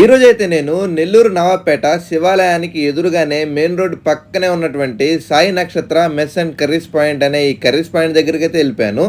ఈ రోజైతే నేను నెల్లూరు నవాపేట శివాలయానికి ఎదురుగానే మెయిన్ రోడ్ పక్కనే ఉన్నటువంటి సాయి నక్షత్ర మెస్ అండ్ కర్రీస్ పాయింట్ అనే ఈ కర్రీస్ పాయింట్ దగ్గరికి అయితే వెళ్ళిపోయాను.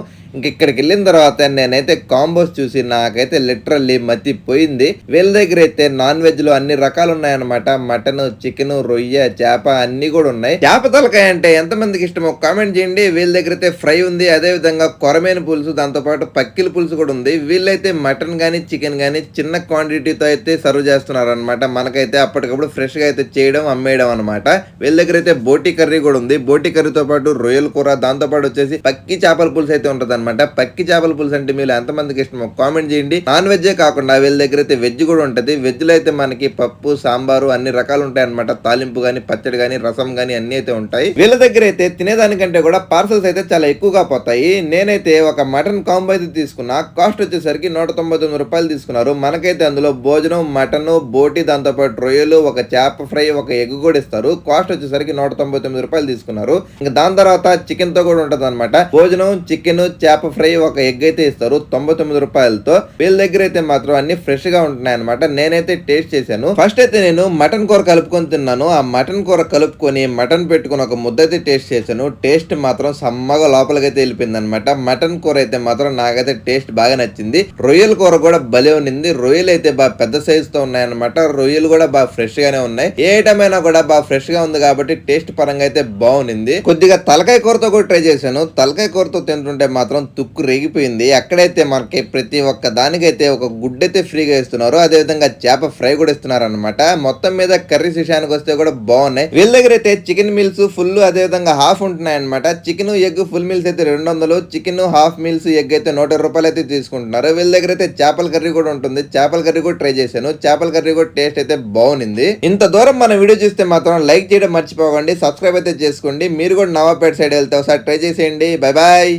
ఇక్కడికి వెళ్ళిన తర్వాత నేనైతే కాంబోస్ చూసి నాకైతే లిటరల్లీ మతిపోయింది. వీళ్ళ దగ్గర అయితే నాన్ వెజ్ లో అన్ని రకాలు ఉన్నాయన్నమాట. మటన్, చికెన్, రొయ్య, చేప అన్ని కూడా ఉన్నాయి. చేప తలకాయ అంటే ఎంతమందికి ఇష్టమో కామెంట్ చేయండి. వీళ్ళ దగ్గర అయితే ఫ్రై ఉంది, అదే విధంగా కొరమేను పులుసు, దాంతో పాటు పక్కిల పులుసు కూడా ఉంది. వీళ్ళైతే మటన్ గానీ చికెన్ గానీ చిన్న క్వాంటిటీతో అయితే సర్వ్ చేస్తున్నారు అనమాట. మనకైతే అప్పటికప్పుడు ఫ్రెష్ గా అయితే చేయడం అమ్మేయడం అనమాట. వీళ్ళ దగ్గర అయితే బోటి కర్రీ కూడా ఉంది. బోటి కర్రీతో పాటు రొయ్యల కూర, దాంతో పాటు వచ్చేసి పక్కి చేపల పులుసు అయితే ఉంటది అనమాట. పక్కి చేపల పులుసు అంటే మీరు ఎంతమందికి ఇష్టమో కామెంట్ చేయండి. నాన్ వెజ్జే కాకుండా వీళ్ళ దగ్గర అయితే వెజ్ కూడా ఉంటది. వెజ్ లో అయితే మనకి పప్పు, సాంబారు అన్ని రకాలు ఉంటాయి అనమాట. తాలింపు గాని, పచ్చడి గాని, రసం గాని అన్ని అయితే ఉంటాయి. వీళ్ళ దగ్గర అయితే తినేదానికంటే కూడా పార్సల్స్ అయితే చాలా ఎక్కువగా పోతాయి. నేనైతే ఒక మటన్ కాంబో అయితే తీసుకున్నా. కాస్ట్ వచ్చేసరికి 199 రూపాయలు తీసుకున్నారు. మనకైతే అందులో భోజనం, మటన్, బోటి, దాంతో పాటు రొయ్యలు, ఒక చేప ఫ్రై, ఒక ఎగ్ కూడా ఇస్తారు. కాస్ట్ వచ్చేసరికి 199 రూపాయలు తీసుకున్నారు. ఇంకా దాని తర్వాత చికెన్ తో కూడా ఉంటది అనమాట. భోజనం, చికెన్, చేప ఫ్రై, ఒక ఎగ్ అయితే ఇస్తారు 99 రూపాయలతో. వీళ్ళ దగ్గర అయితే మాత్రం అన్ని ఫ్రెష్ గా ఉంటున్నాయి అనమాట. నేనైతే టేస్ట్ చేశాను. ఫస్ట్ అయితే నేను మటన్ కూర కలుపుకొని తిన్నాను. ఆ మటన్ కూర కలుపుకొని మటన్ పెట్టుకుని ఒక ముద్ద అయితే టేస్ట్ చేశాను. టేస్ట్ మాత్రం సమ్మగా లోపలికైతే వెళ్ళిపోయింది అనమాట. మటన్ కూర అయితే మాత్రం నాకైతే టేస్ట్ బాగా నచ్చింది. రొయ్యల కూర కూడా భలే ఉన్నింది. రొయ్యలు అయితే బాగా పెద్ద సైజ్ తో ఉన్నాయన్నమాట. రొయ్యలు కూడా బాగా ఫ్రెష్ గానే ఉన్నాయి. ఏ ఐటమ్ అయినా కూడా బాగా ఫ్రెష్ గా ఉంది కాబట్టి టేస్ట్ పరంగా అయితే బాగుంది. కొద్దిగా తలకాయ కూరతో కూడా ట్రై చేశాను. తలకాయ కూరతో తింటుంటే మాత్రం తుక్కు రేగిపోయింది. ఎక్కడైతే మనకి ప్రతి ఒక్క దానికైతే ఒక గుడ్డ అయితే ఫ్రీగా ఇస్తున్నారు. అదే విధంగా చేప ఫ్రై కూడా ఇస్తున్నారు అనమాట. మొత్తం మీద కర్రీస్ విషయానికి వస్తే కూడా బాగున్నాయి. వీళ్ళ దగ్గర అయితే చికెన్ మీల్స్ ఫుల్, అదే విధంగా హాఫ్ ఉంటున్నాయి అనమాట. చికెన్, ఎగ్ ఫుల్ మీల్స్ అయితే 200, చికెన్ హాఫ్ మీల్స్, ఎగ్ అయితే 120 రూపాయలు అయితే తీసుకుంటున్నారు. వీళ్ళ దగ్గర అయితే చేపల కర్రీ కూడా ఉంటుంది. చేపల కర్రీ కూడా ట్రై చేశాను. చేపల కర్రీ కూడా టేస్ట్ అయితే బాగుంది. ఇంత దూరం మన వీడియో చూస్తే మాత్రం లైక్ చేయడం మర్చిపోకండి. సబ్స్క్రైబ్ అయితే చేసుకోండి. మీరు కూడా నవాపేట సైడ్ వెళ్తే ఒకసారి ట్రై చేసేయండి. Bye bye.